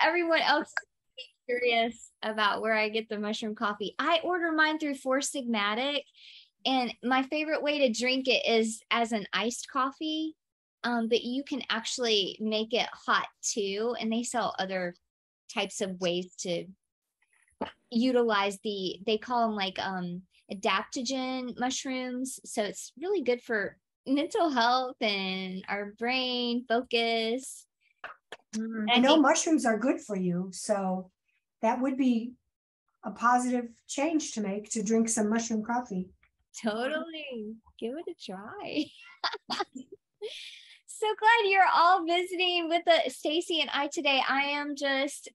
everyone else is curious about where I get the mushroom coffee, I order mine through Four Sigmatic, and my favorite way to drink it is as an iced coffee. But you can actually make it hot too, and they sell other types of ways to utilize they call them like adaptogen mushrooms. So it's really good for mental health and our brain focus. I know mushrooms are good for you, so that would be a positive change to make, to drink some mushroom coffee. Totally. Give it a try. So glad you're all visiting with Stacey and I today. I am just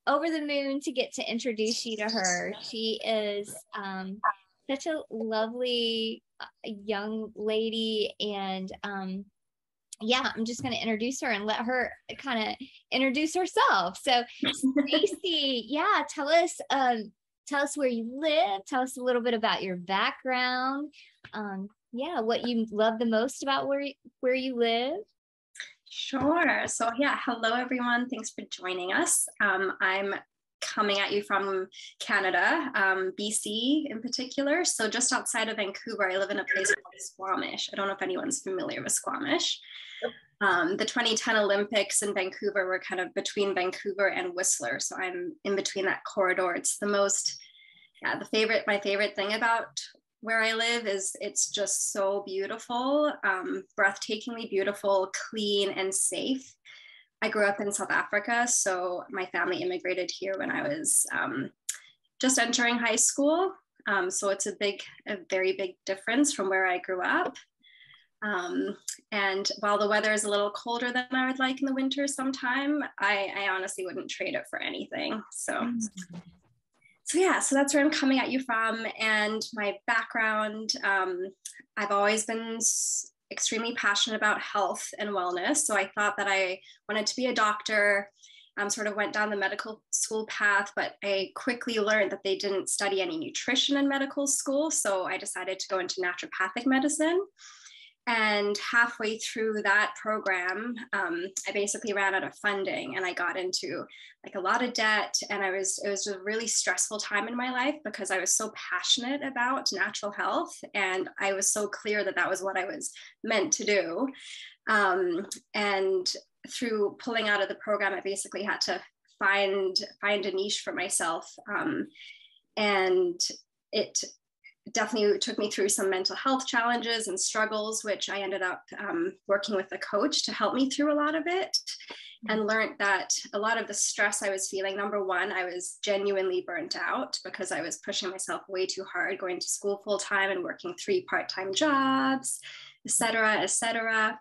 over the moon to get to introduce you to her. She is such a lovely young lady, and yeah, I'm just going to introduce her and let her kind of introduce herself. So Stacey, yeah, tell us where you live. Tell us a little bit about your background. Yeah, what you love the most about where you live. Sure. So yeah, hello everyone. Thanks for joining us. I'm coming at you from Canada, BC in particular. So just outside of Vancouver, I live in a place called Squamish. I don't know if anyone's familiar with Squamish. The 2010 Olympics in Vancouver were kind of between Vancouver and Whistler. So I'm in between that corridor. It's my favorite thing about where I live is it's just so beautiful, breathtakingly beautiful, clean, and safe. I grew up in South Africa, so my family immigrated here when I was just entering high school. So it's a very big difference from where I grew up. And while the weather is a little colder than I would like in the winter sometime, I honestly wouldn't trade it for anything. So yeah, so that's where I'm coming at you from. And my background, I've always been extremely passionate about health and wellness. So I thought that I wanted to be a doctor, sort of went down the medical school path, but I quickly learned that they didn't study any nutrition in medical school. So I decided to go into naturopathic medicine. And halfway through that program, I basically ran out of funding and I got into like a lot of debt. And it was a really stressful time in my life because I was so passionate about natural health. And I was so clear that that was what I was meant to do. And through pulling out of the program, I basically had to find a niche for myself. And it definitely took me through some mental health challenges and struggles, which I ended up working with a coach to help me through a lot of it, and learned that a lot of the stress I was feeling, number one, I was genuinely burnt out because I was pushing myself way too hard, going to school full time and working 3 part-time jobs, et cetera.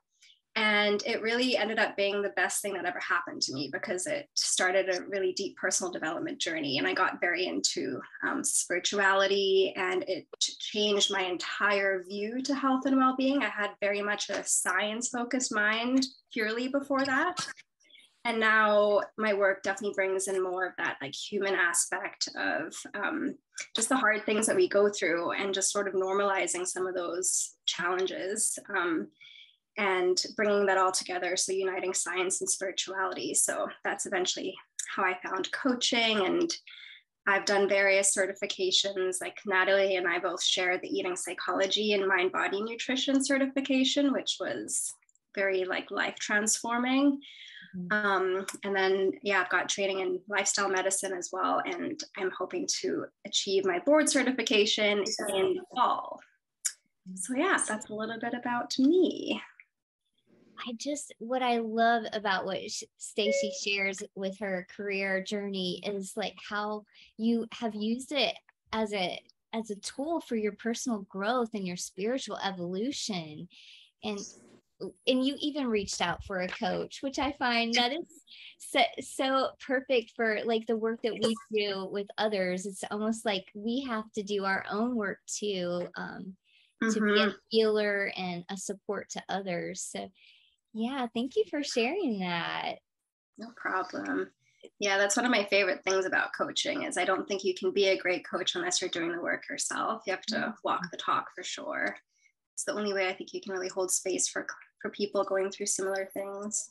And it really ended up being the best thing that ever happened to me because it started a really deep personal development journey. And I got very into spirituality, and it changed my entire view to health and well-being. I had very much a science-focused mind purely before that. And now my work definitely brings in more of that like human aspect of just the hard things that we go through and just sort of normalizing some of those challenges. And bringing that all together. So uniting science and spirituality. So that's eventually how I found coaching. And I've done various certifications, like Natalie and I both shared the eating psychology and mind body nutrition certification, which was very like life transforming. And then, yeah, I've got training in lifestyle medicine as well. And I'm hoping to achieve my board certification in the fall. So yeah, that's a little bit about me. What I love about what Stacey shares with her career journey is like how you have used it as a tool for your personal growth and your spiritual evolution. And you even reached out for a coach, which I find that is so perfect for like the work that we do with others. It's almost like we have to do our own work too, to be a healer and a support to others. So yeah, thank you for sharing that. No problem. Yeah, that's one of my favorite things about coaching is I don't think you can be a great coach unless you're doing the work yourself. You have to walk the talk for sure. It's the only way I think you can really hold space for people going through similar things.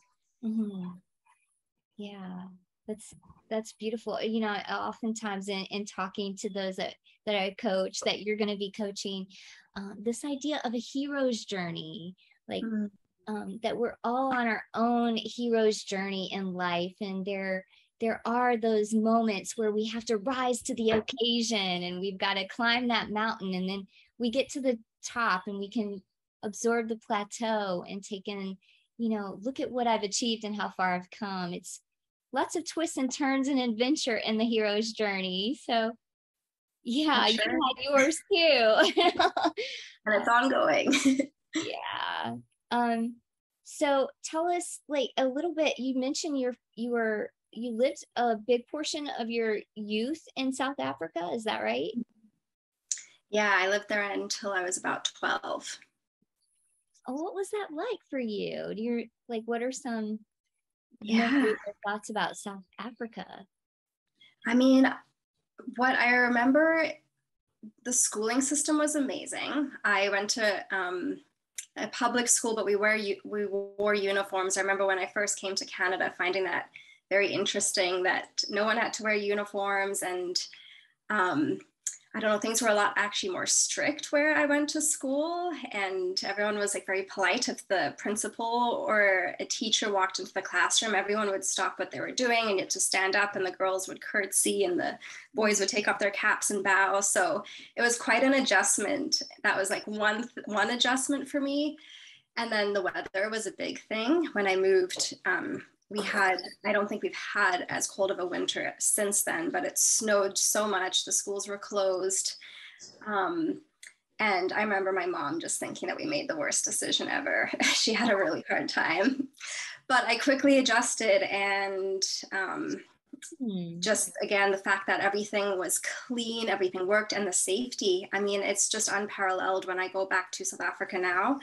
Yeah. That's beautiful. You know, oftentimes in talking to those that I coach, that you're going to be coaching, this idea of a hero's journey, like that we're all on our own hero's journey in life, and there are those moments where we have to rise to the occasion, and we've got to climb that mountain, and then we get to the top and we can absorb the plateau and take in, you know, look at what I've achieved and how far I've come. It's lots of twists and turns and adventure in the hero's journey. So yeah, sure. You had yours too. And it's ongoing. Yeah. So tell us like a little bit, you mentioned you lived a big portion of your youth in South Africa. Is that right? Yeah, I lived there until I was about 12. Oh, what was that like for you? Do you like, what are some memories or thoughts about South Africa? I mean, what I remember, the schooling system was amazing. I went to a public school, but we wore uniforms. I remember when I first came to Canada, finding that very interesting that no one had to wear uniforms, and I don't know, things were a lot actually more strict where I went to school, and everyone was like very polite. If the principal or a teacher walked into the classroom, everyone would stop what they were doing and get to stand up, and the girls would curtsy and the boys would take off their caps and bow. So it was quite an adjustment. That was like one adjustment for me. And then the weather was a big thing. When I moved, I don't think we've had as cold of a winter since then, but it snowed so much, the schools were closed. And I remember my mom just thinking that we made the worst decision ever. She had a really hard time, but I quickly adjusted, and just again, the fact that everything was clean, everything worked, and the safety, I mean, it's just unparalleled. When I go back to South Africa now,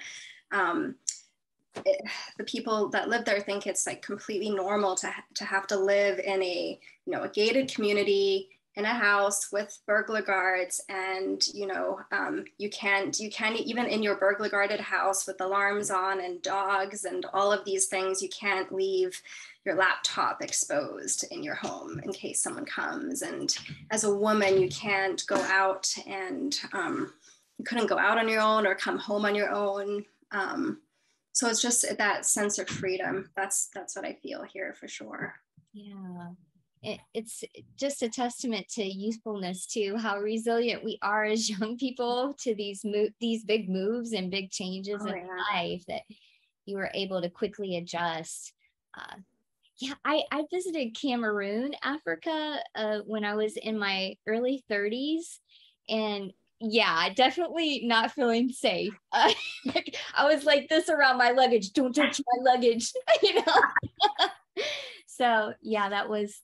the people that live there think it's like completely normal to have to live in a, you know, a gated community in a house with burglar guards, and you can't even in your burglar guarded house with alarms on and dogs and all of these things, you can't leave your laptop exposed in your home in case someone comes. And as a woman, you can't go out, and you couldn't go out on your own or come home on your own. So it's just that sense of freedom. That's what I feel here for sure. Yeah. It's just a testament to youthfulness too, how resilient we are as young people to these big moves and big changes in life, that you were able to quickly adjust. I visited Cameroon, Africa, when I was in my early 30s, and yeah, definitely not feeling safe. Like, I was like this around my luggage. Don't touch my luggage, you know. So yeah, that was.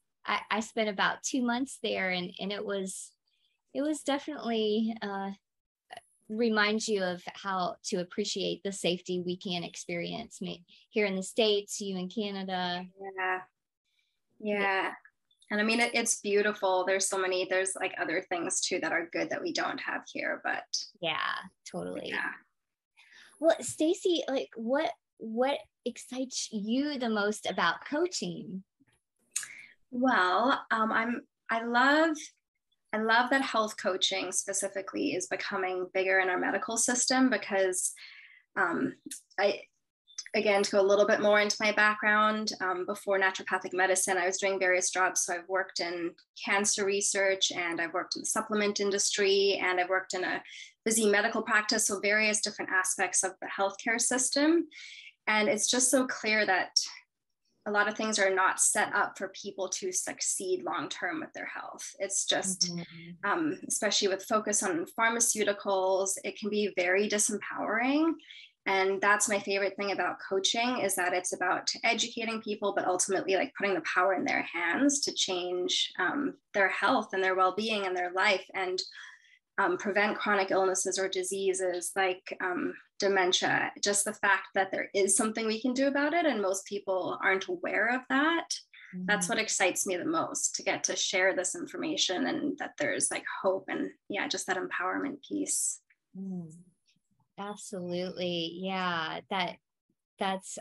I spent about 2 months there, and it was definitely reminds you of how to appreciate the safety we can experience here in the States, you in Canada. Yeah. And I mean, it's beautiful. There's like other things too that are good that we don't have here, but yeah, totally. Yeah. Well, Stacey, like what excites you the most about coaching? Well, I love that health coaching specifically is becoming bigger in our medical system, because again, to go a little bit more into my background, before naturopathic medicine, I was doing various jobs. So I've worked in cancer research, and I've worked in the supplement industry, and I've worked in a busy medical practice. So various different aspects of the healthcare system. And it's just so clear that a lot of things are not set up for people to succeed long-term with their health. It's just, especially with focus on pharmaceuticals, it can be very disempowering. And that's my favorite thing about coaching, is that it's about educating people, but ultimately like putting the power in their hands to change their health and their well-being and their life, and prevent chronic illnesses or diseases like dementia. Just the fact that there is something we can do about it, and most people aren't aware of that. That's what excites me the most, to get to share this information, and that there's like hope, and yeah, just that empowerment piece. Absolutely. Yeah, that's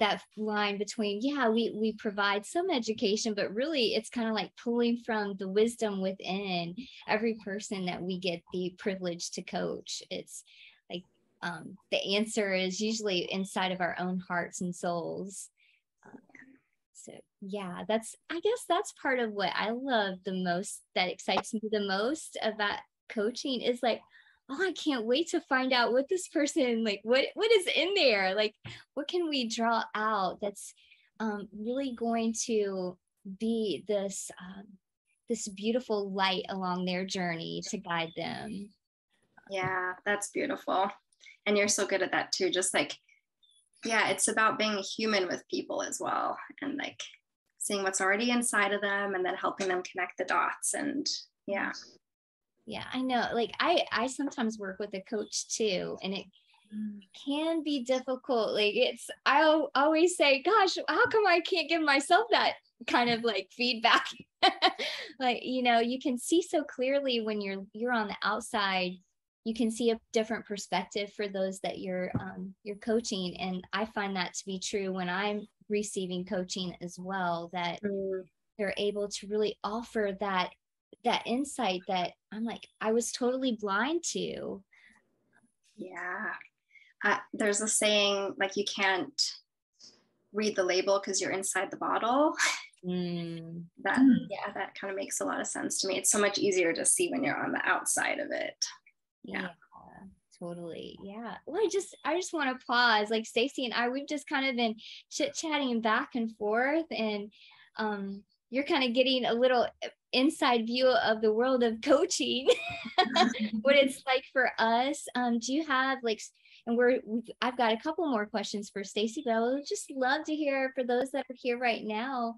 that line between, yeah, we provide some education, but really it's kind of like pulling from the wisdom within every person that we get the privilege to coach. It's like the answer is usually inside of our own hearts and souls. So yeah, I guess that's part of what I love the most, that excites me the most about coaching, is like, oh, I can't wait to find out what this person, like, what is in there? Like, what can we draw out that's really going to be this beautiful light along their journey to guide them. Yeah, that's beautiful. And you're so good at that too. Just like, yeah, it's about being a human with people as well, and like seeing what's already inside of them and then helping them connect the dots. And yeah. Yeah, I know. Like I sometimes work with a coach too, and it can be difficult. Like I always say, gosh, how come I can't give myself that kind of like feedback? Like, you know, you can see so clearly when you're on the outside, you can see a different perspective for those that you're coaching. And I find that to be true when I'm receiving coaching as well, that they're able to really offer that insight that I'm like, I was totally blind to. Yeah. There's a saying, like, you can't read the label because you're inside the bottle. That kind of makes a lot of sense to me. It's so much easier to see when you're on the outside of it. Yeah, totally. Yeah. Well, I just want to pause. Like Stacey and I, we've just kind of been chit-chatting back and forth, and you're kind of getting a little inside view of the world of coaching, what it's like for us. Do you have like, and I've got a couple more questions for Stacey, but I would just love to hear, for those that are here right now,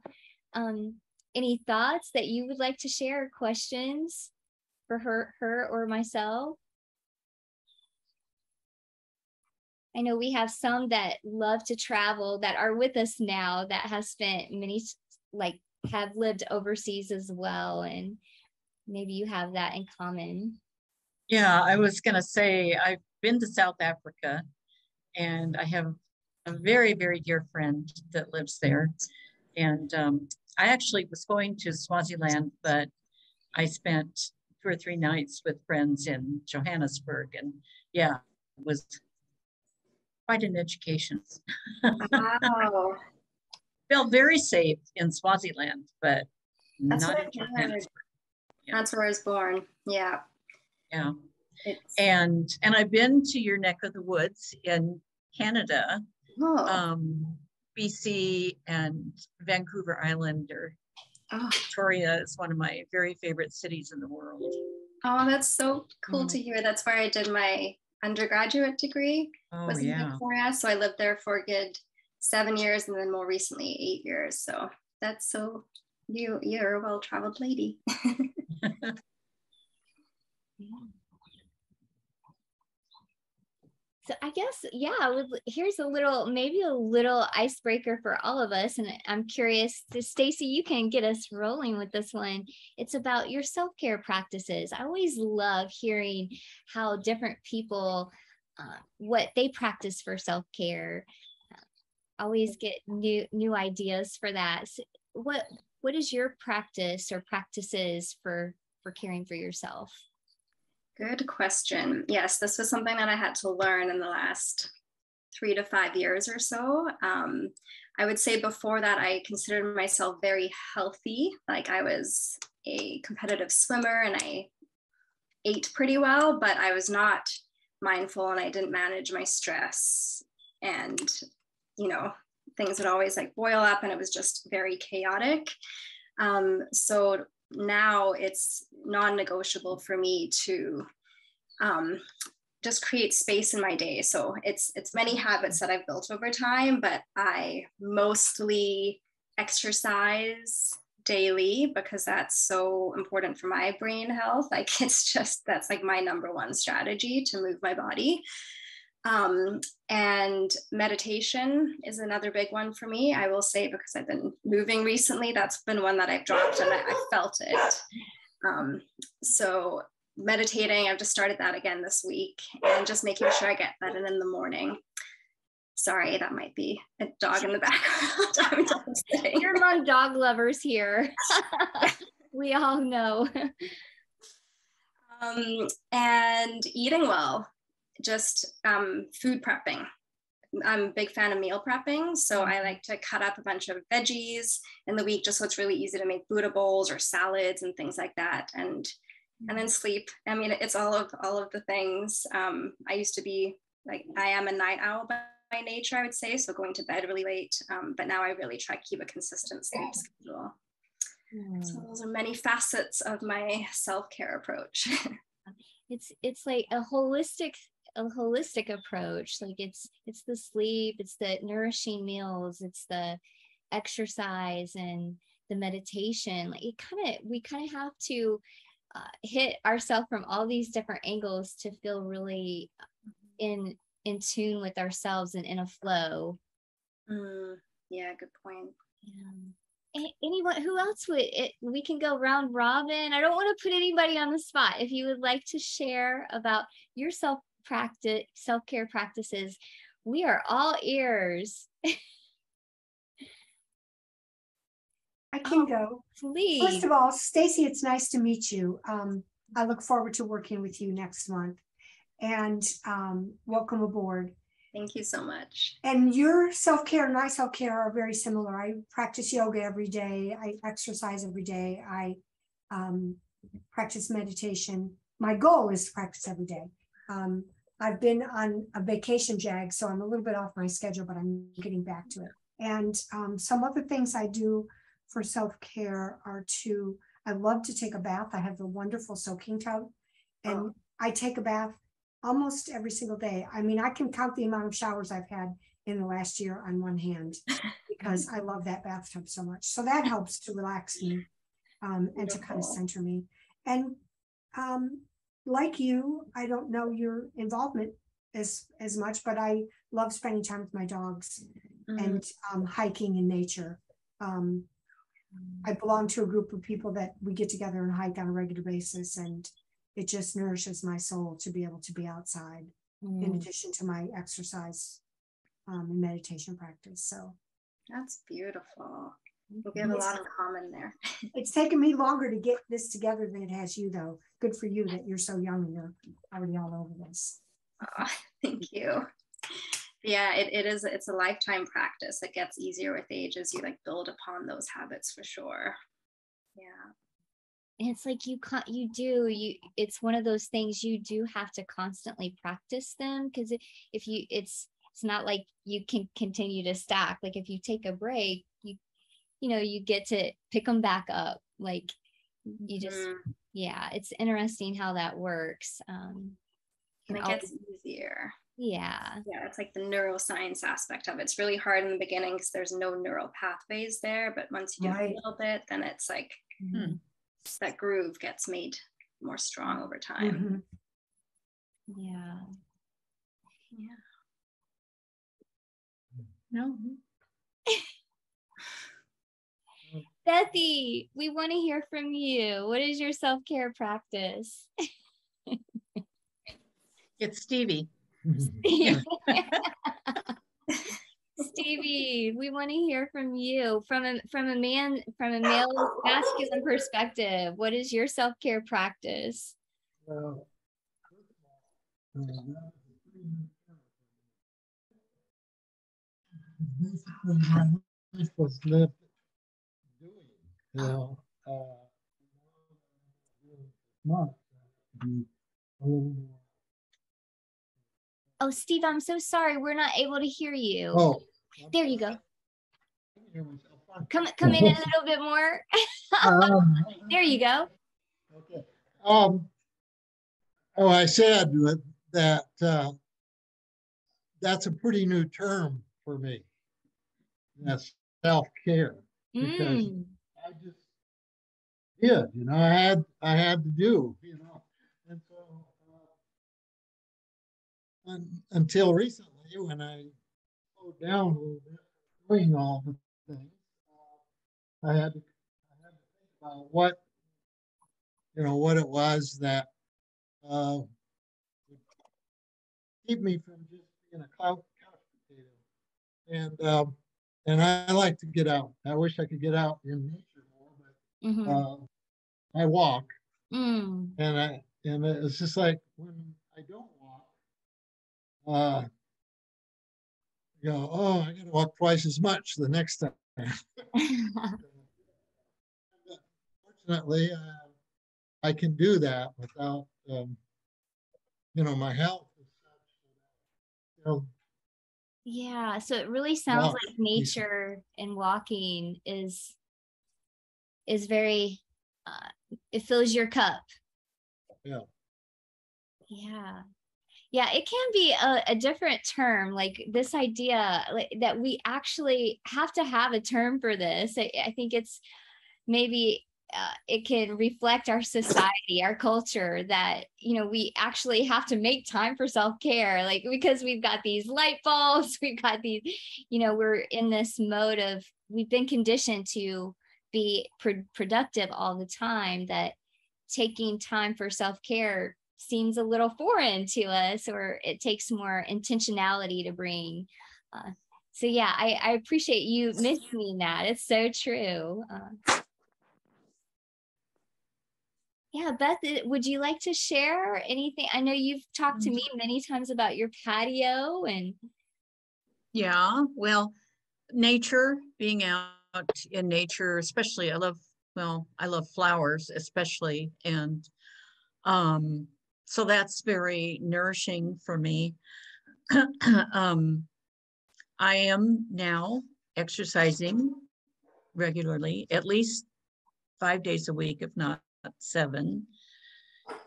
any thoughts that you would like to share, questions for her or myself. I know we have some that love to travel that are with us now, that have spent have lived overseas as well. And maybe you have that in common. Yeah, I was going to say, I've been to South Africa, and I have a very, very dear friend that lives there. And I actually was going to Swaziland, but I spent 2 or 3 nights with friends in Johannesburg. And yeah, it was quite an education. Wow. Felt very safe in Swaziland, but that's not in Johannesburg. Yeah. That's where I was born. Yeah. Yeah. And I've been to your neck of the woods in Canada, BC and Vancouver Island, or Victoria is one of my very favorite cities in the world. Oh, that's so cool to hear. That's where I did my undergraduate degree, was in Victoria. So I lived there for a good 7 years, and then more recently 8 years. So that's so, you're a well-traveled lady. So I guess, here's maybe a little icebreaker for all of us. And I'm curious, Stacey, you can get us rolling with this one. It's about your self-care practices. I always love hearing how different people, what they practice for self-care. Always get new ideas for that. So what is your practice or practices for caring for yourself? Good question. Yes, this was something that I had to learn in the last 3 to 5 years or so. I would say before that, I considered myself very healthy. Like, I was a competitive swimmer and I ate pretty well, but I was not mindful, and I didn't manage my stress, and, you know, things would always like boil up, and it was just very chaotic. So now it's non-negotiable for me to just create space in my day. So it's many habits that I've built over time, but I mostly exercise daily because that's so important for my brain health. Like, that's like my number one strategy, to move my body. And meditation is another big one for me, I will say, because I've been moving recently. That's been one that I've dropped, and I felt it. So meditating, I've just started that again this week, and just making sure I get that in the morning. Sorry, that might be a dog in the background. You're among dog lovers here. We all know. And eating well, just food prepping. I'm a big fan of meal prepping, so I like to cut up a bunch of veggies in the week just so it's really easy to make Buddha bowls or salads and things like that. And then sleep. I mean, it's all of the things. I used to be like, I am a night owl by nature, I would say, so going to bed really late. But now I really try to keep a consistent sleep schedule. So those are many facets of my self-care approach. It's like a holistic approach. Like it's the sleep, it's the nourishing meals, it's the exercise and the meditation. Like we kind of have to hit ourselves from all these different angles to feel really in tune with ourselves and in a flow. Yeah, good point. Anyone who else we can go round robin. I don't want to put anybody on the spot. If you would like to share about your self-care practices, we are all ears. I can go. Please. First of all, Stacey, it's nice to meet you. I look forward to working with you next month, and welcome aboard. Thank you so much. And your self-care and my self-care are very similar. I practice yoga every day. I exercise every day. I practice meditation. My goal is to practice every day. I've been on a vacation jag, so I'm a little bit off my schedule, but I'm getting back to it. And some other things I do for self-care are I love to take a bath. I have a wonderful soaking tub, and I take a bath almost every single day. I mean, I can count the amount of showers I've had in the last year on one hand because I love that bathtub so much. So that helps to relax me and to kind of center me. And like you, I don't know your involvement as much, but I love spending time with my dogs and hiking in nature. I belong to a group of people that we get together and hike on a regular basis, and it just nourishes my soul to be able to be outside in addition to my exercise and meditation practice. So that's beautiful. We have a lot in common there. It's taken me longer to get this together than it has you, though. Good for you that you're so young and you're already all over this. Oh, thank you. Yeah, it's a lifetime practice. It gets easier with age as you like build upon those habits for sure. Yeah. And it's like it's one of those things you do have to constantly practice them, because it's not like you can continue to stack. Like if you take a break, you get to pick them back up. Like you just, it's interesting how that works. And it gets easier. Yeah. Yeah, it's like the neuroscience aspect of it. It's really hard in the beginning because there's no neural pathways there. But once you do a little bit, then it's like that groove gets made more strong over time. Yeah. No. Bethy, we want to hear from you. What is your self-care practice? It's Stevie. Stevie, we want to hear from you from a male masculine perspective. What is your self-care practice? Well, basically my life was lived doing, Oh, Steve, I'm so sorry. We're not able to hear you. Oh, there you go. Come in a little bit more. There you go. Okay. I said that that's a pretty new term for me. That's self-care, because I just did, I had to do, and so until recently, when I slowed down a little bit, doing all the things, I had to think about what it was that would keep me from just being a couch potato and I like to get out. I wish I could get out in nature more, but I walk, and it's just like when I don't walk, you go, oh, I got to walk twice as much the next time. Fortunately, I can do that without, my health is such that, Yeah, so it really sounds like nature and walking is very it fills your cup. Yeah. Yeah, it can be a different term, like this idea that we actually have to have a term for this. I think it's maybe it can reflect our society, our culture, that we actually have to make time for self-care, like because we've got these light bulbs, we've got these, we're in this mode of, we've been conditioned to be productive all the time, that taking time for self-care seems a little foreign to us, or it takes more intentionality to bring. So yeah, I appreciate you mentioning that. It's so true. Yeah, Beth, would you like to share anything? I know you've talked to me many times about your patio and. Yeah, well, nature, being out in nature, especially, I love flowers, especially. And so that's very nourishing for me. I am now exercising regularly, at least 5 days a week, if not 7.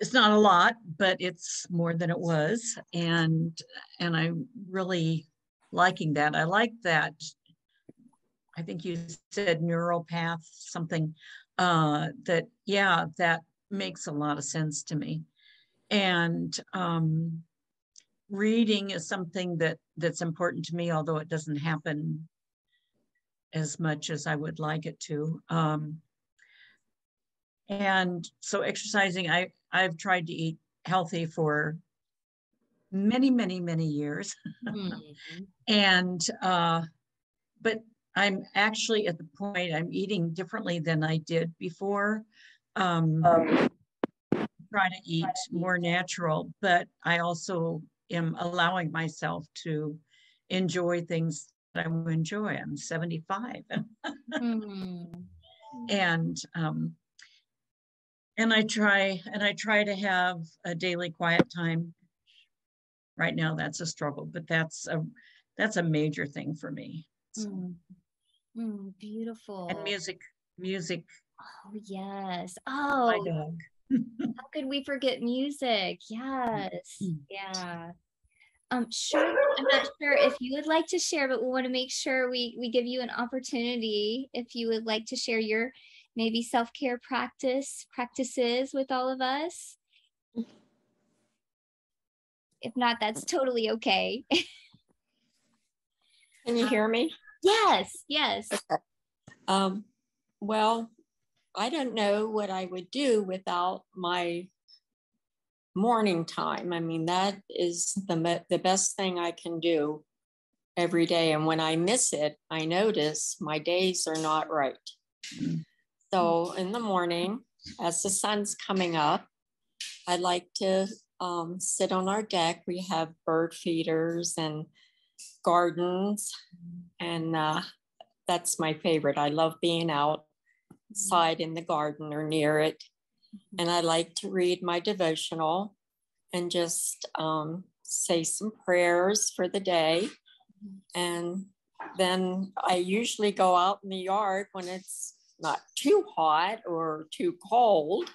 It's not a lot, but it's more than it was. And I'm really liking that. I like that. I think you said neural path, something that makes a lot of sense to me. And reading is something that's important to me, although it doesn't happen as much as I would like it to. And so exercising, I've tried to eat healthy for many, many, many years. And, but I'm actually at the point I'm eating differently than I did before. Try to eat more natural, but I also am allowing myself to enjoy things that I will enjoy. I'm 75. And I try to have a daily quiet time. Right now, that's a struggle, but that's a major thing for me. So. Beautiful. And music. Oh yes. Oh, my dog. How could we forget music? Yes. Yeah. Shirley, I'm not sure if you would like to share, but we want to make sure we give you an opportunity if you would like to share your maybe self-care practices with all of us. If not, that's totally okay. Can you hear me? Yes. Okay. Well, I don't know what I would do without my morning time. I mean, that is the best thing I can do every day. And when I miss it, I notice my days are not right. So in the morning, as the sun's coming up, I like to sit on our deck. We have bird feeders and gardens, and that's my favorite. I love being outside in the garden or near it. And I like to read my devotional and just say some prayers for the day. And then I usually go out in the yard when it's not too hot or too cold.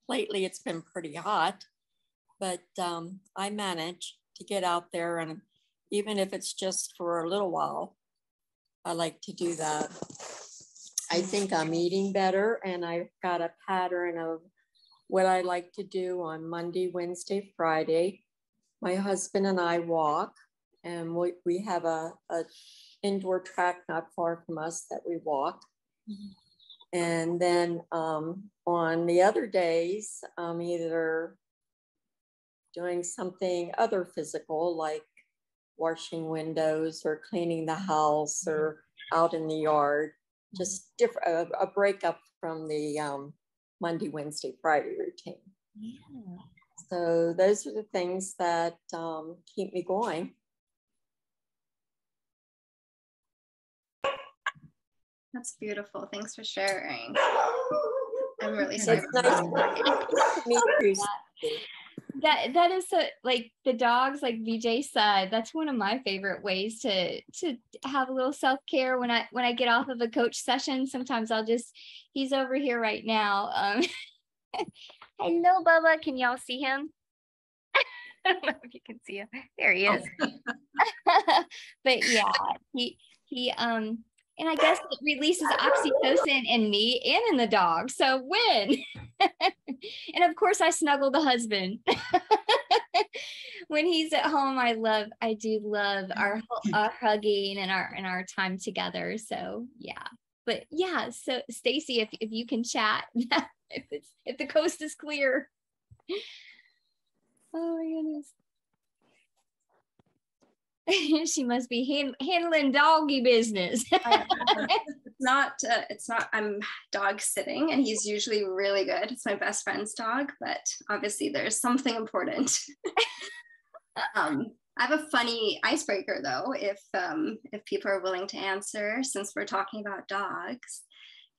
Lately, it's been pretty hot, but I manage to get out there. And even if it's just for a little while, I like to do that. I think I'm eating better, and I've got a pattern of what I like to do on Monday, Wednesday, Friday. My husband and I walk, and we have a indoor track not far from us that we walk. And then on the other days, I'm either doing something other physical, like washing windows or cleaning the house or out in the yard. Just different, a breakup from the Monday, Wednesday, Friday routine. Yeah. So those are the things that keep me going. That's beautiful. Thanks for sharing. I'm really sorry. It's nice to meet you. That is so, like the dogs, like VJ said, that's one of my favorite ways to have a little self-care when I get off of a coach session. Sometimes he's over here right now. Hello, Bubba. Can y'all see him? I don't know if you can see him. There he is. But yeah, he and I guess it releases oxytocin in me and in the dog. So win. And of course I snuggle the husband. When he's at home, I do love our hugging and our time together. So yeah. But yeah, so Stacey, if you can chat, if the coast is clear. Oh my goodness. She must be handling doggy business. It's not, I'm dog sitting and he's usually really good. It's my best friend's dog, but obviously there's something important. I have a funny icebreaker though, if people are willing to answer, since we're talking about dogs.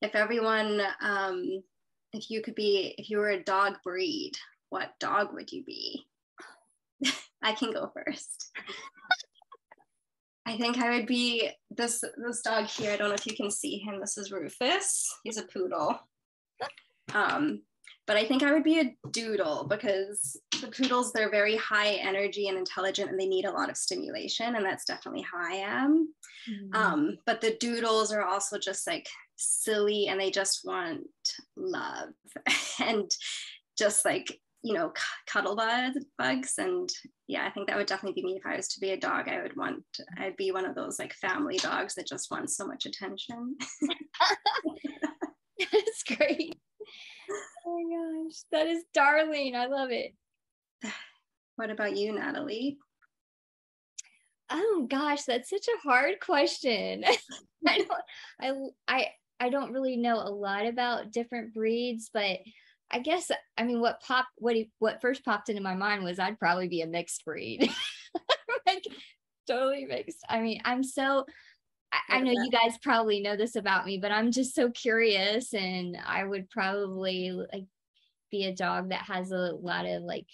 If everyone, if you were a dog breed, what dog would you be? I can go first. I think I would be this dog here. I don't know if you can see him. This is Rufus. He's a poodle. But I think I would be a doodle, because the poodles, they're very high energy and intelligent and they need a lot of stimulation. And that's definitely how I am. Mm-hmm. But the doodles are also just like silly and they just want love and just like, cuddle bugs. And yeah, I think that would definitely be me. If I was to be a dog, I'd be one of those like family dogs that just wants so much attention. That's great. Oh my gosh, that is darling. I love it. What about you, Natalie? Oh gosh, that's such a hard question. I don't really know a lot about different breeds, but I guess, what first popped into my mind was I'd probably be a mixed breed. Like totally mixed. I mean, I know you guys probably know this about me, but I'm just so curious, and I would probably like be a dog that has a lot of like,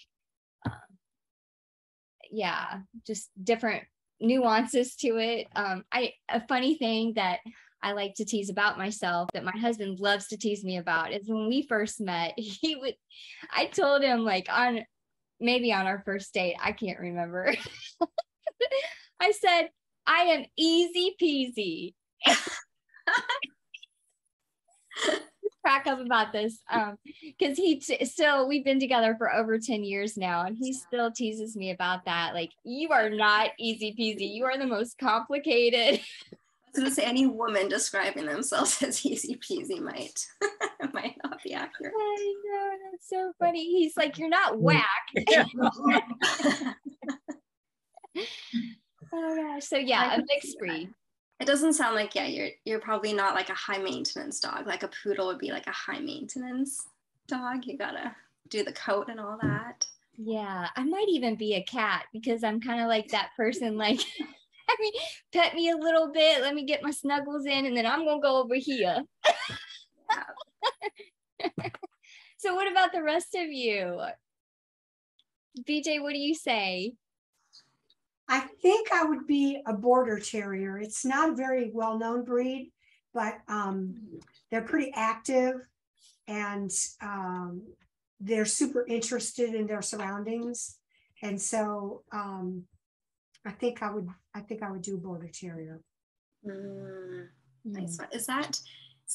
just different nuances to it. A funny thing that I like to tease about myself, that my husband loves to tease me about, is when we first met, I told him like maybe on our first date, I can't remember. I said, I am easy peasy. Crack up about this because we've been together for over 10 years now, and he still teases me about that. Like, you are not easy peasy. You are the most complicated. I was going to say, any woman describing themselves as easy peasy might not be accurate. I know, that's so funny. He's like, you're not whack. Oh gosh. So yeah, a mixed breed. It doesn't sound like, you're probably not like a high maintenance dog. Like a poodle would be like a high maintenance dog. You gotta do the coat and all that. Yeah, I might even be a cat, because I'm kind of like that person, like, pet me a little bit, let me get my snuggles in, and then I'm gonna go over here. So what about the rest of you? BJ, what do you say? I think I would be a border terrier. It's not a very well-known breed, but they're pretty active, and they're super interested in their surroundings. And so I think I would do border terrier. Nice one. Is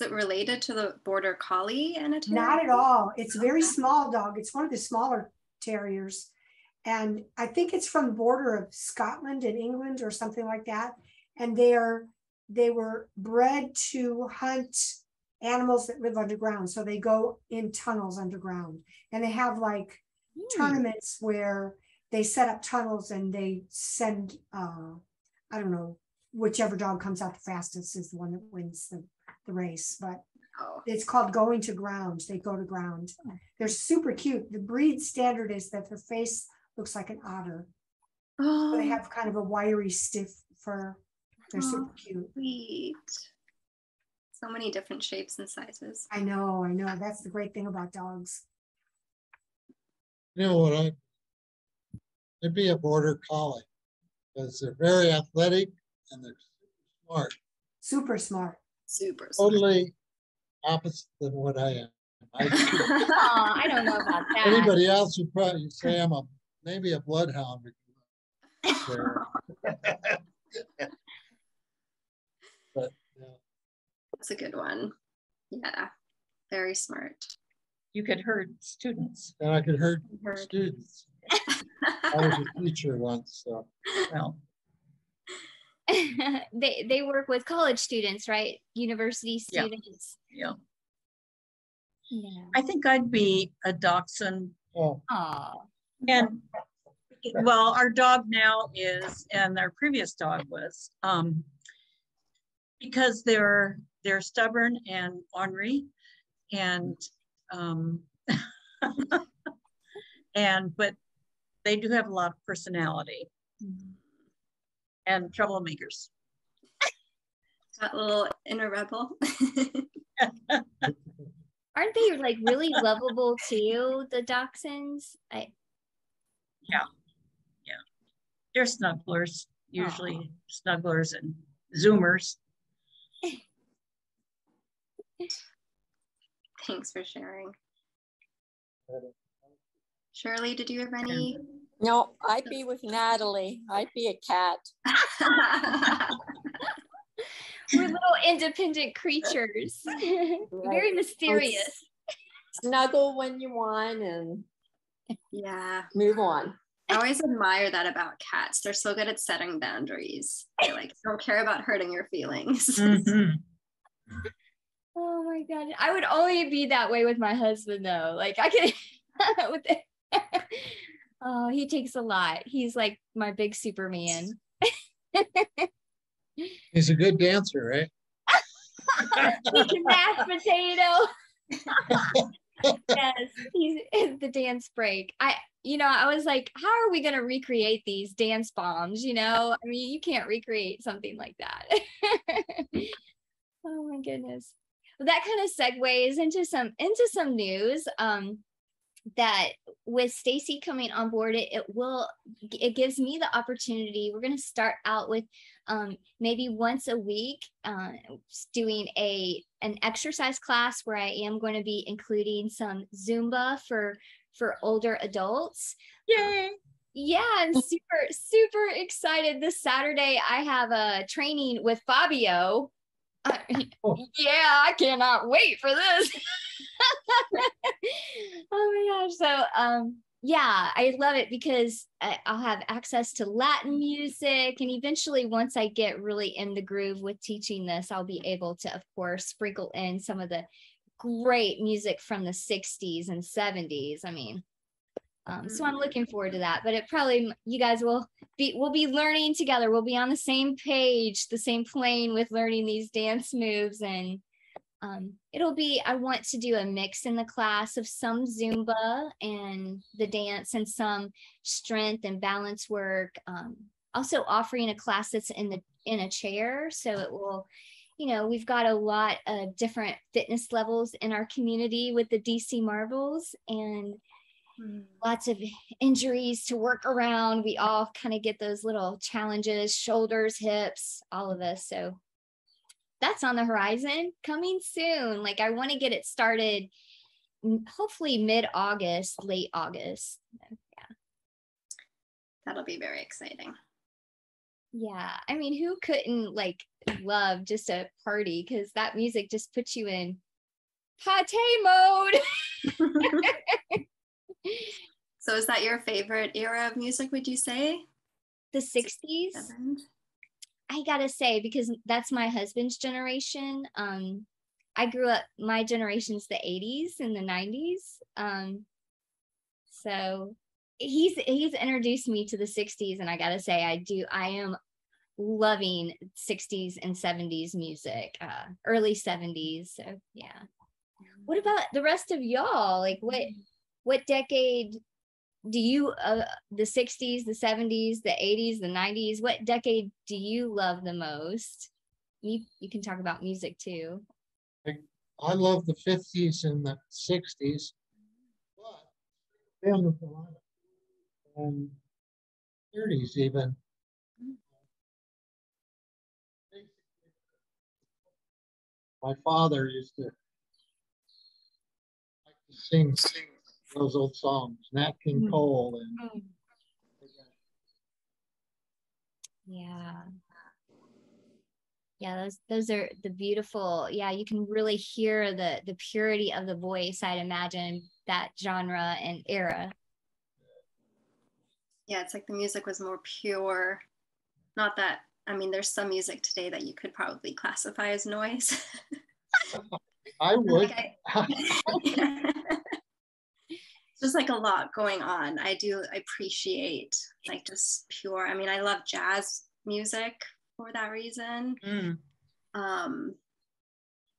it related to the border collie and a terrier? Not at all. It's a very small dog. It's one of the smaller terriers. And I think it's from the border of Scotland and England or something like that. And they were bred to hunt animals that live underground. So they go in tunnels underground. And they have like tournaments where they set up tunnels and they send, I don't know, whichever dog comes out the fastest is the one that wins the race. But it's called going to ground. They go to ground. They're super cute. The breed standard is that their face looks like an otter. So they have kind of a wiry, stiff fur. They're super cute. Sweet. So many different shapes and sizes. I know. That's the great thing about dogs. You know what? I'd be a border collie because they're very athletic and they're super smart. Super smart. Super smart. Totally opposite than what I am. I don't know about that. Anybody else would probably say I'm maybe a bloodhound. But yeah. That's a good one. Yeah, very smart. You could herd students. And I could herd students. I was a teacher once, so. Well, they work with college students, right? University students. Yeah. Yeah. I think I'd be a dachshund. Oh. And well, our dog now is, and our previous dog was, because they're stubborn and ornery, and but they do have a lot of personality and troublemakers. That little inner rebel. Aren't they like really lovable too, the dachshunds? Yeah. They're snugglers, usually snugglers and zoomers. Thanks for sharing. Shirley, did you have any? No, I'd be with Natalie. I'd be a cat. We're little independent creatures. Very mysterious. Snuggle when you want and Yeah. move on. I always admire that about cats. They're so good at setting boundaries. They like don't care about hurting your feelings. Mm-hmm. Oh my God. I would only be that way with my husband though. Like I can oh, he takes a lot. He's like my big Superman. He's a good dancer, right? He can mash potato. Yes, he's the dance break. I was like, how are we going to recreate these dance bombs? I mean, you can't recreate something like that. Oh my goodness. Well, that kind of segues into some news. That with Stacey coming on board, it gives me the opportunity. We're going to start out with maybe once a week doing an exercise class where I am going to be including some Zumba for older adults. Yay! Yeah, I'm super excited. This Saturday I have a training with Fabio. Yeah, I cannot wait for this. Oh my gosh. So yeah, I love it because I'll have access to Latin music, and eventually once I get really in the groove with teaching this, I'll be able to, of course, sprinkle in some of the great music from the 60s and 70s. I mean, so I'm looking forward to that. But you guys we'll be learning together. We'll be on the same page, the same plane with learning these dance moves, and I want to do a mix in the class of some Zumba and the dance and some strength and balance work. Also offering a class that's in a chair, so it will, we've got a lot of different fitness levels in our community with the DC Marbles, and lots of injuries to work around. We all kind of get those little challenges, shoulders, hips, all of us. So that's on the horizon, coming soon. Like I want to get it started hopefully mid-August, late August. Yeah. That'll be very exciting. Yeah. I mean, who couldn't love just a party? Because that music just puts you in pate mode. So is that your favorite era of music, would you say? The 60s? I gotta say, because that's my husband's generation. I grew up, my generation's the 80s and the 90s. So he's introduced me to the 60s, and I gotta say, I am loving 60s and 70s music, early 70s. So yeah. What about the rest of y'all? Like what decade do you, the 60s, the 70s, the 80s, the 90s, what decade do you love the most? You can talk about music too. I love the 50s and the 60s, but then with a lot of 30s even. My father used to like to sing those old songs, Nat King Cole, and yeah, those are the beautiful, yeah, you can really hear the purity of the voice, I'd imagine, that genre and era. Yeah, it's like the music was more pure. Not that, I mean, there's some music today that you could probably classify as noise. I would. Just like a lot going on. I appreciate like just pure, I mean, I love jazz music for that reason.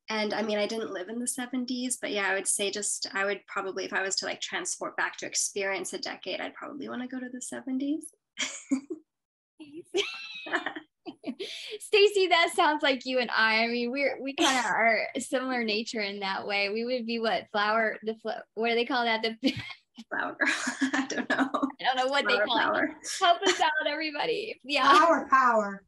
And I mean, I didn't live in the 70s, but yeah, I would say I would probably, if I was to like transport back to experience a decade, I'd probably want to go to the 70s. Stacey, that sounds like you and I mean, we kind of are similar nature in that way. We would be what what do they call that? The flower girl. I don't know what flower they call power. It. Help us out, everybody. Yeah. Power. Power.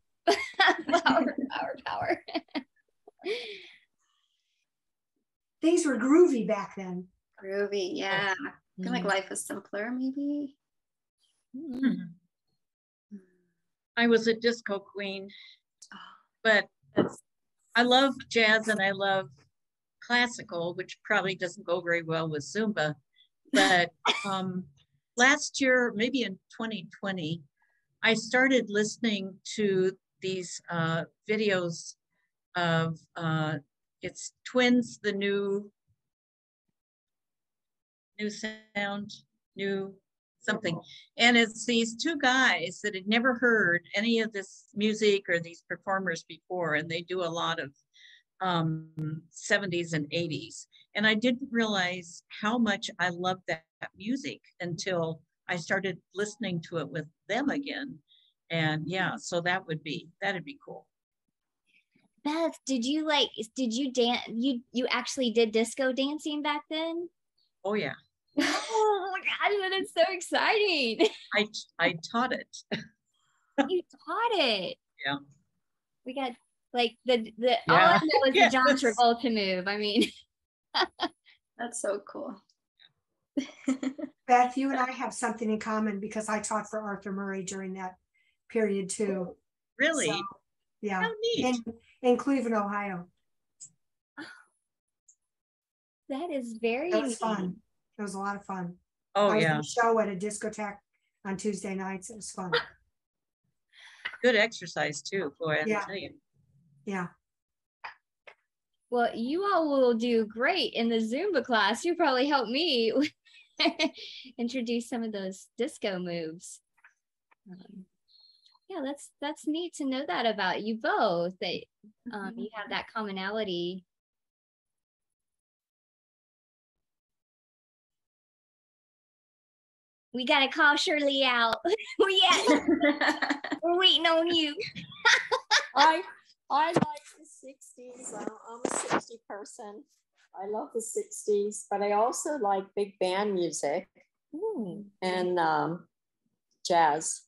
Things were groovy back then. Groovy, yeah. I feel like life was simpler, maybe. I was a disco queen, but I love jazz and I love classical, which probably doesn't go very well with Zumba. But last year, maybe in 2020, I started listening to these videos of it's Twins, the new sound, new something. And it's these two guys that had never heard any of this music or these performers before, and they do a lot of 70s and 80s. And I didn't realize how much I loved that music until I started listening to it with them again. And yeah, so that'd be cool. Beth, did you dance? You actually did disco dancing back then? Oh yeah. Oh my God, that is so exciting. I taught it. You taught it. Yeah. We got like all I know is the John Travolta move. I mean, that's so cool. Beth, you and I have something in common because I taught for Arthur Murray during that period too. Really? So, yeah. How neat. In Cleveland, Ohio. That is very It was fun. It was a lot of fun. Oh, I was yeah. in a show at a discotheque on Tuesday nights. It was fun. Good exercise too, boy. I tell you. Yeah. Well, you all will do great in the Zumba class. You probably help me introduce some of those disco moves. Yeah, that's neat to know that about you both, that you have that commonality. We got to call Shirley out. Where you at? We're waiting on you. I like the 60s. I'm a 60 person. I love the 60s, but I also like big band music and jazz.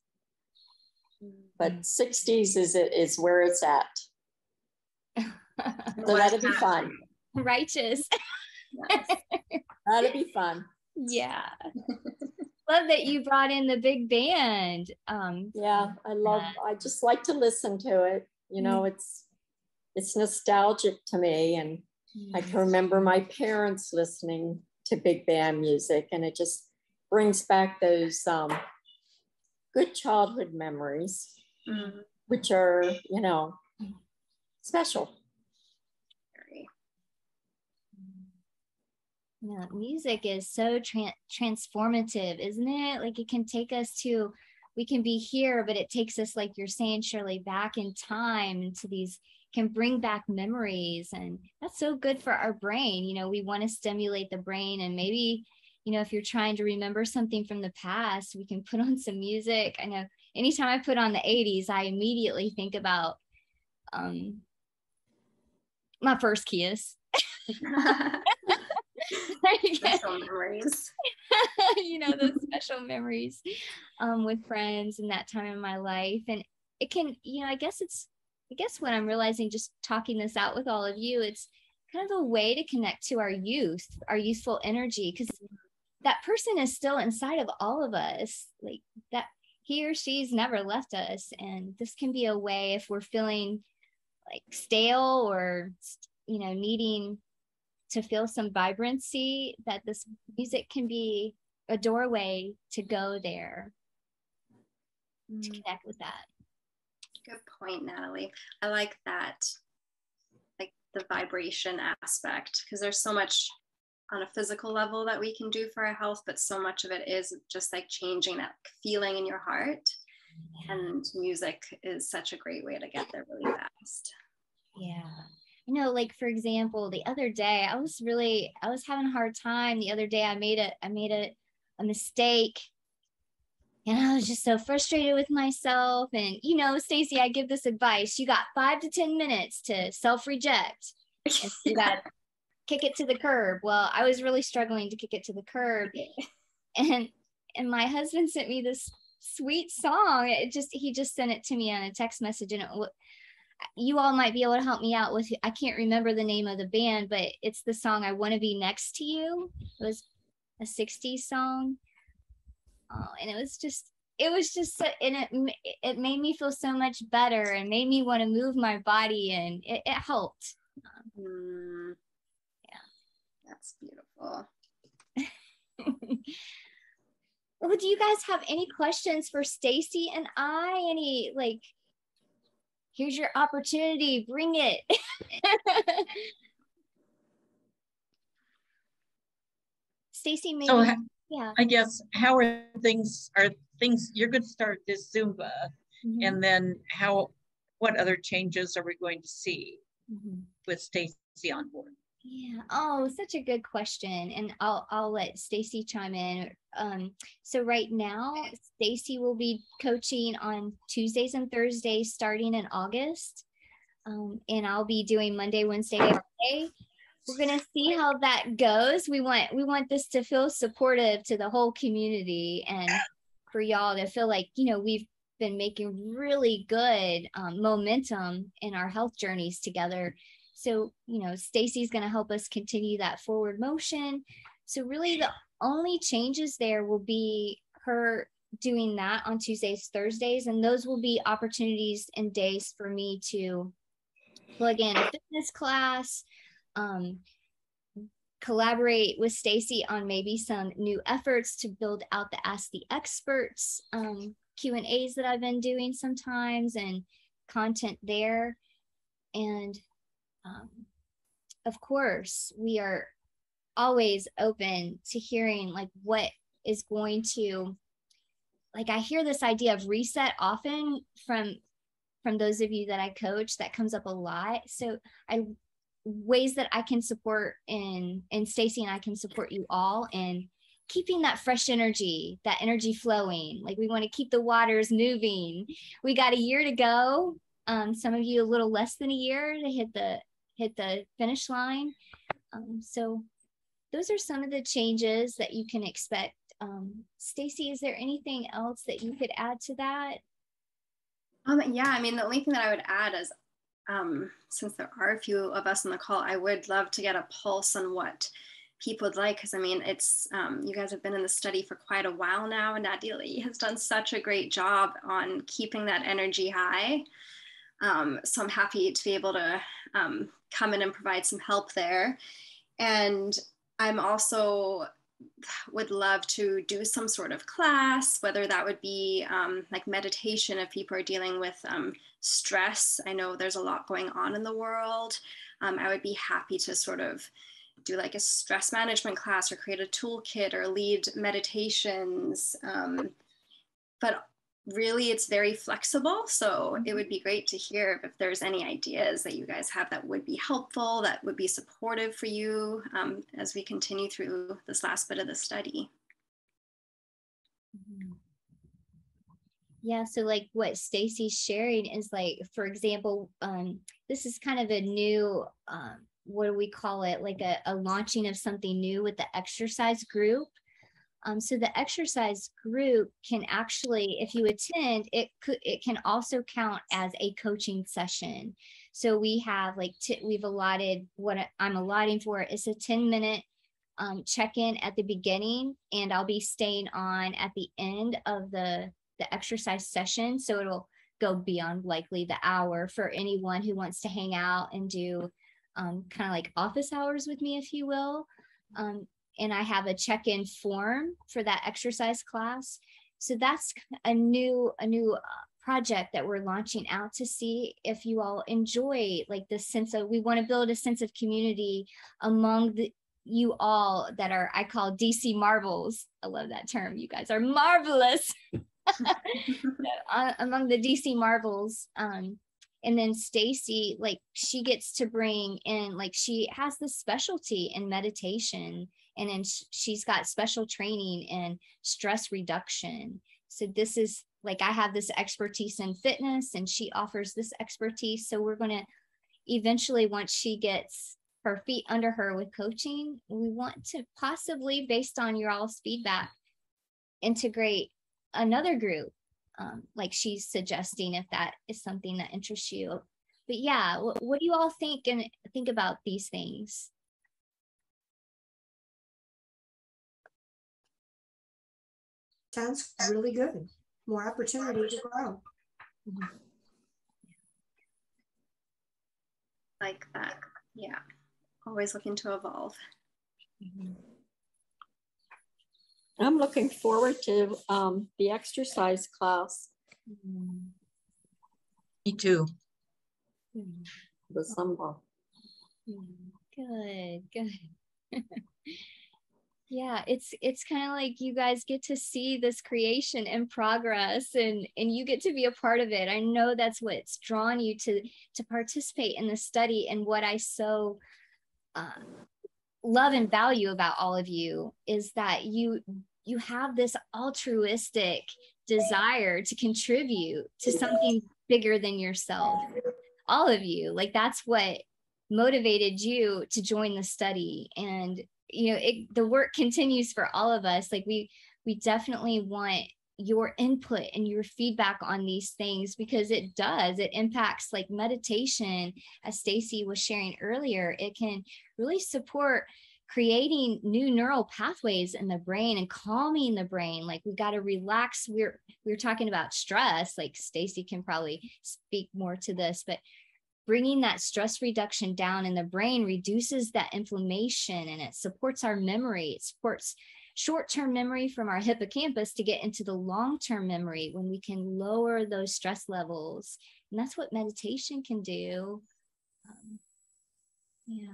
But 60s is where it's at. So that'll be fun. Righteous. That'll be fun. Yeah. Love that you brought in the big band. Yeah, I just like to listen to it. You know, it's nostalgic to me, and I can remember my parents listening to big band music, and it just brings back those good childhood memories, which are, you know, special. Yeah, music is so transformative, isn't it? Like it can take us to, we can be here, but it takes us, like you're saying, Shirley, back in time to these, can bring back memories. And that's so good for our brain. You know, we want to stimulate the brain. And maybe, you know, if you're trying to remember something from the past, we can put on some music. I know anytime I put on the 80s, I immediately think about my first kiss. Special memories. You know, those special memories with friends and that time in my life. And it can, you know, I guess what I'm realizing just talking this out with all of you, it's kind of a way to connect to our youth, our youthful energy, because that person is still inside of all of us, like that he or she's never left us. And this can be a way, if we're feeling like stale or, you know, needing to feel some vibrancy, that this music can be a doorway to go there, to connect with that. Good point, Natalie. I like that, like the vibration aspect, because there's so much on a physical level that we can do for our health, but so much of it is just like changing that feeling in your heart. And music is such a great way to get there really fast. Yeah. You know, like for example, the other day I was having a hard time. The other day I made a mistake, and I was just so frustrated with myself. And you know, Stacey, I give this advice: you got 5 to 10 minutes to self-reject. You got to kick it to the curb. Well, I was really struggling to kick it to the curb, and my husband sent me this sweet song. He just sent it to me on a text message, and you all might be able to help me out with, I can't remember the name of the band, but it's the song "I Want to Be Next to You." It was a 60s song. Oh, and it was just so, and it made me feel so much better and made me want to move my body, and it helped. Yeah, that's beautiful. Well, do you guys have any questions for Stacey and I? Any, like, here's your opportunity, bring it. Stacey, maybe. So, yeah. I guess, how are things you're going to start this Zumba, and then what other changes are we going to see with Stacey on board? Yeah. Oh, such a good question. And I'll let Stacey chime in. So right now, Stacey will be coaching on Tuesdays and Thursdays starting in August. And I'll be doing Monday, Wednesday, Friday. We're gonna see how that goes. We want this to feel supportive to the whole community, and for y'all to feel like, you know, we've been making really good momentum in our health journeys together. So, you know, Stacey's going to help us continue that forward motion. So really the only changes there will be her doing that on Tuesdays, Thursdays, and those will be opportunities and days for me to plug in a fitness class, collaborate with Stacey on maybe some new efforts to build out the Ask the Experts Q&As that I've been doing sometimes, and content there. And of course, we are always open to hearing like what is going to, like, I hear this idea of reset often from those of you that I coach. That comes up a lot. So ways that I can support, and Stacey and I can support you all in keeping that fresh energy, that energy flowing. Like, we want to keep the waters moving. We got a year to go. Some of you a little less than a year to hit the finish line. So those are some of the changes that you can expect. Stacey, is there anything else that you could add to that? Yeah, I mean, the only thing that I would add is, since there are a few of us on the call, I would love to get a pulse on what people would like, because I mean, it's you guys have been in the study for quite a while now, and Natalie has done such a great job on keeping that energy high. So I'm happy to be able to come in and provide some help there. And I'm also would love to do some sort of class, whether that would be like meditation if people are dealing with stress. I know there's a lot going on in the world. I would be happy to sort of do like a stress management class or create a toolkit or lead meditations. But really it's very flexible. So it would be great to hear if there's any ideas that you guys have that would be helpful, that would be supportive for you as we continue through this last bit of the study. Yeah, so like what Stacey's sharing is like, for example, this is kind of a new, what do we call it? Like a launching of something new with the exercise group. So the exercise group can actually, if you attend, it can also count as a coaching session. So we have like, we've allotted, what I'm allotting for is a 10-minute check-in at the beginning, and I'll be staying on at the end of the exercise session. So it'll go beyond likely the hour for anyone who wants to hang out and do kind of like office hours with me, if you will. And I have a check-in form for that exercise class. So that's a new project that we're launching out to see if you all enjoy like the sense of, we want to build a sense of community among you all that are, I call DC Marvels. I love that term. You guys are marvelous. Among the DC Marvels. And then Stacey, like she gets to bring in, like she has this specialty in meditation, and then she's got special training in stress reduction. So this is like, I have this expertise in fitness and she offers this expertise. So we're going to eventually, once she gets her feet under her with coaching, we want to possibly, based on your all's feedback, integrate another group, like she's suggesting, if that is something that interests you. But yeah, what do you all think and think about these things? Sounds really good. More opportunity to grow. Like that. Yeah. Always looking to evolve. I'm looking forward to the exercise class. Me too. The Zumba. Good. Yeah, it's kind of like you guys get to see this creation in progress, and you get to be a part of it. I know that's what's drawn you to participate in the study, and what I so love and value about all of you is that you have this altruistic desire to contribute to something bigger than yourself. All of you, like that's what motivated you to join the study. And you know, the work continues for all of us. Like we definitely want your input and your feedback on these things, because it impacts like meditation, as Stacey was sharing earlier. It can really support creating new neural pathways in the brain and calming the brain. Like we got to relax. We're talking about stress, like Stacey can probably speak more to this, but bringing that stress reduction down in the brain reduces that inflammation, and it supports our memory. It supports short-term memory from our hippocampus to get into the long-term memory when we can lower those stress levels. And that's what meditation can do. Yeah.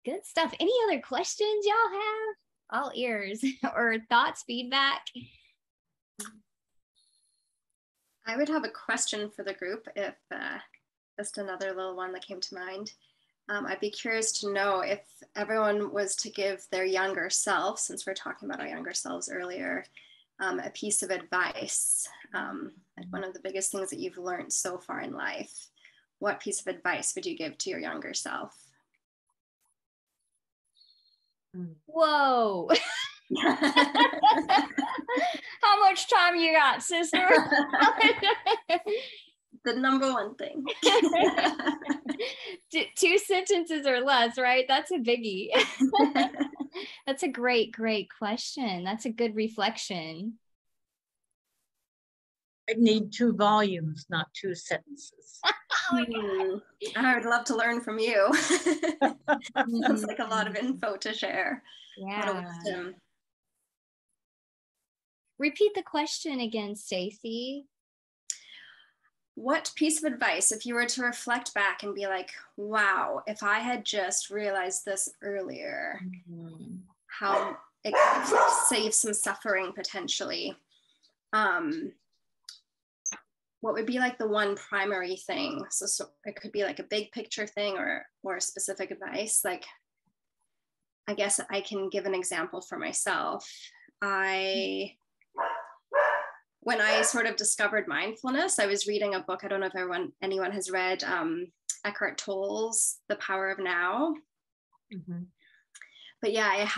Good stuff. Any other questions y'all have? All ears. Or thoughts, feedback? I would have a question for the group, if just another little one that came to mind. I'd be curious to know if everyone was to give their younger self, since we're talking about our younger selves earlier, a piece of advice, one of the biggest things that you've learned so far in life. What piece of advice would you give to your younger self? Whoa. How much time you got, sister? The number one thing. 2 sentences or less, right? That's a biggie. That's a great question. That's a good reflection. I need 2 volumes, not 2 sentences. I would love to learn from you. Sounds like a lot of info to share. Yeah. A lot of wisdom. Repeat the question again, Stacey. what piece of advice, if you were to reflect back and be like, wow, if I had just realized this earlier, how it could save some suffering potentially, what would be like the one primary thing? So it could be like a big picture thing or specific advice. Like, I guess I can give an example for myself. When I sort of discovered mindfulness, I was reading a book. I don't know if anyone has read Eckhart Tolle's The Power of Now. Mm-hmm. But yeah, it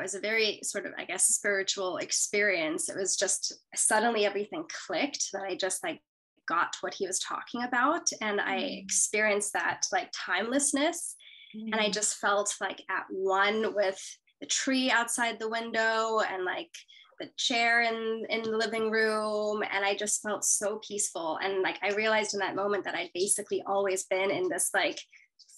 was a very sort of, I guess, spiritual experience. It was just suddenly everything clicked, that I just like got what he was talking about. And I experienced that like timelessness. And I just felt like at one with the tree outside the window and like the chair in the living room. And I just felt so peaceful. And like, I realized in that moment that I'd basically always been in this like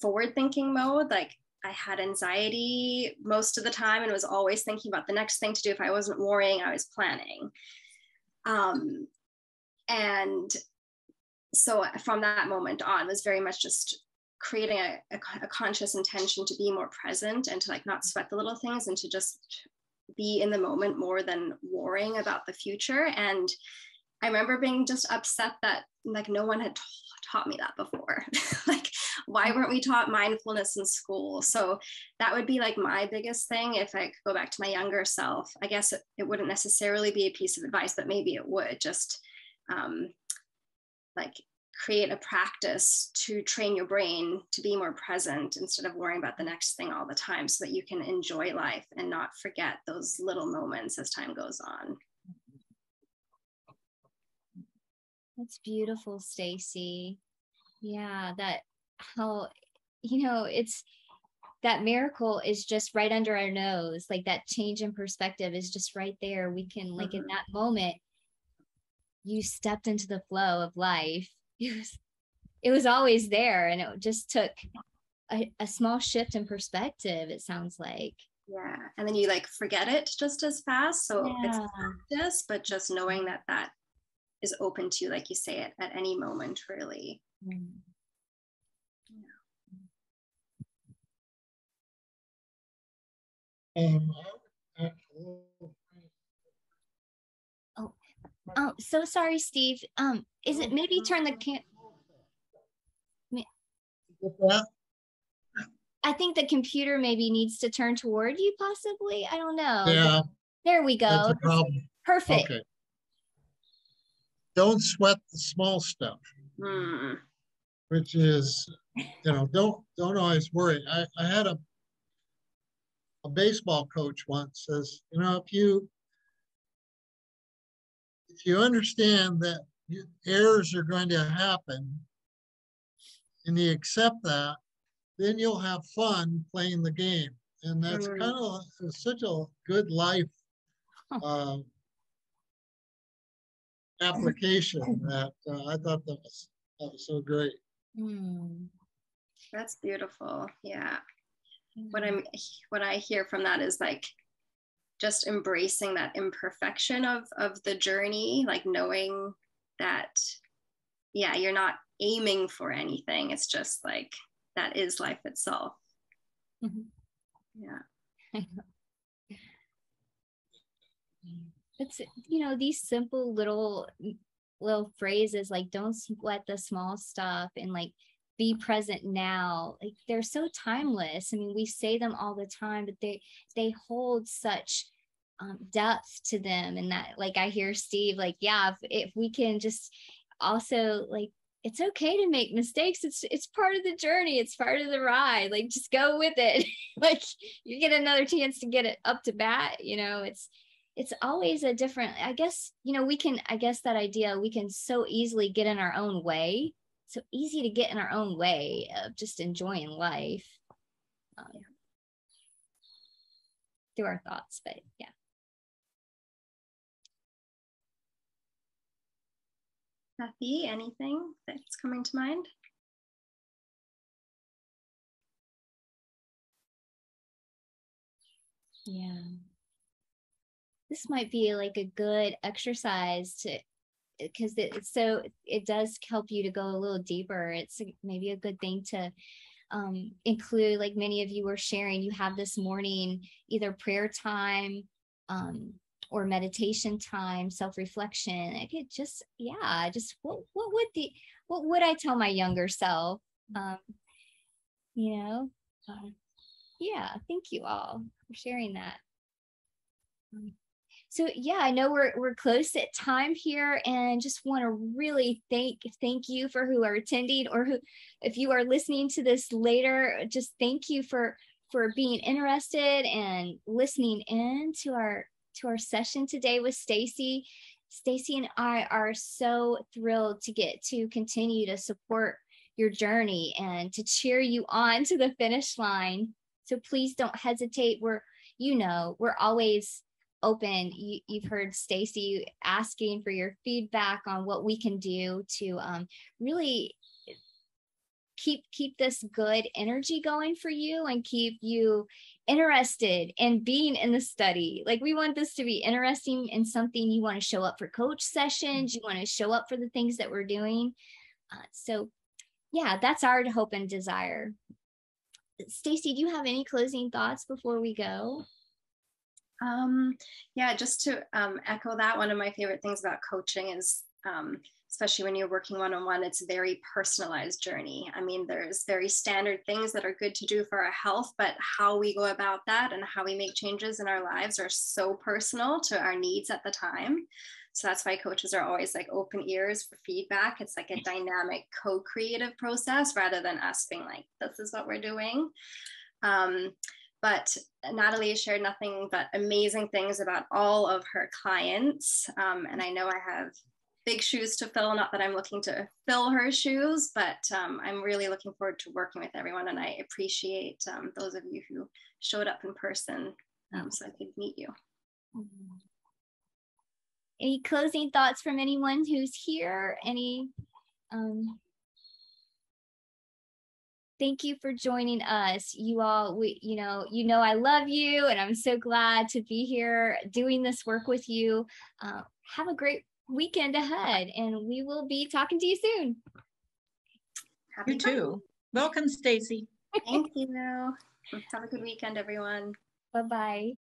forward thinking mode. Like, I had anxiety most of the time and was always thinking about the next thing to do. If I wasn't worrying, I was planning. And so from that moment on, was very much just creating a conscious intention to be more present and to like not sweat the little things and to just be in the moment more than worrying about the future. And I remember being just upset that like no one had taught me that before. Like, why weren't we taught mindfulness in school? So that would be like my biggest thing. If I could go back to my younger self, I guess it wouldn't necessarily be a piece of advice, but maybe it would just like create a practice to train your brain to be more present instead of worrying about the next thing all the time, so that you can enjoy life and not forget those little moments as time goes on. That's beautiful, Stacey. Yeah, that how, it's that miracle is just right under our nose. Like that change in perspective is just right there. We can like in that moment, you stepped into the flow of life. It was always there, and it just took a small shift in perspective, it sounds like. Yeah, and then you like forget it just as fast. So it's practice, but just knowing that is open to, like you say, it at any moment, really. Oh, so sorry, Steve. Is it maybe turn the I think the computer maybe needs to turn toward you, possibly. I don't know. Yeah. There we go. That's a problem. Perfect. Okay. Don't sweat the small stuff, which is, don't always worry. I had a baseball coach once says, if you understand that errors are going to happen and you accept that, then you'll have fun playing the game. And that's kind of such a good life application that I thought that was so great. That's beautiful. Yeah. What I hear from that is like just embracing that imperfection of the journey, like knowing that, yeah, you're not aiming for anything. It's just like, that is life itself. Yeah. It's, these simple little phrases like don't sweat the small stuff and like be present now, like they're so timeless. I mean, we say them all the time, but they hold such depth to them. And that, like, I hear Steve like, yeah, if we can just also like, it's okay to make mistakes. It's part of the journey. It's part of the ride. Like, just go with it. Like, you get another chance to get it up to bat. It's always a different, I guess, that idea, we can so easily get in our own way. So easy to get in our own way of just enjoying life through our thoughts. But yeah. Kathy, anything that's coming to mind? Yeah. This might be like a good exercise to because it does help you to go a little deeper. It's maybe a good thing to include, like many of you were sharing, you have this morning either prayer time or meditation time, self-reflection. I could just, yeah, just what would I tell my younger self? You know, yeah, thank you all for sharing that. So yeah, I know we're close at time here, and just want to really thank you for who are attending, or who, if you are listening to this later, just thank you for being interested and listening in to our session today with Stacey. Stacey and I are so thrilled to get to continue to support your journey and to cheer you on to the finish line. So please don't hesitate. We're always open. You've heard Stacey asking for your feedback on what we can do to really keep this good energy going for you and keep you interested in being in the study. Like, we want this to be interesting and something you want to show up for coach sessions, you want to show up for the things that we're doing. So yeah, that's our hope and desire. Stacey, do you have any closing thoughts before we go? Yeah, just to echo that, one of my favorite things about coaching is, especially when you're working one-on-one, it's a very personalized journey. I mean, there's very standard things that are good to do for our health, but how we go about that and how we make changes in our lives are so personal to our needs at the time. So that's why coaches are always like open ears for feedback. It's like a dynamic co-creative process rather than us being like, this is what we're doing. But Natalie has shared nothing but amazing things about all of her clients. And I know I have big shoes to fill, not that I'm looking to fill her shoes, but I'm really looking forward to working with everyone. And I appreciate those of you who showed up in person so I could meet you. Any closing thoughts from anyone who's here? Thank you for joining us. You all, I love you, and I'm so glad to be here doing this work with you. Have a great weekend ahead, and we will be talking to you soon. You too. Welcome, Stacey. Thank you. Have a good weekend, everyone. Bye-bye.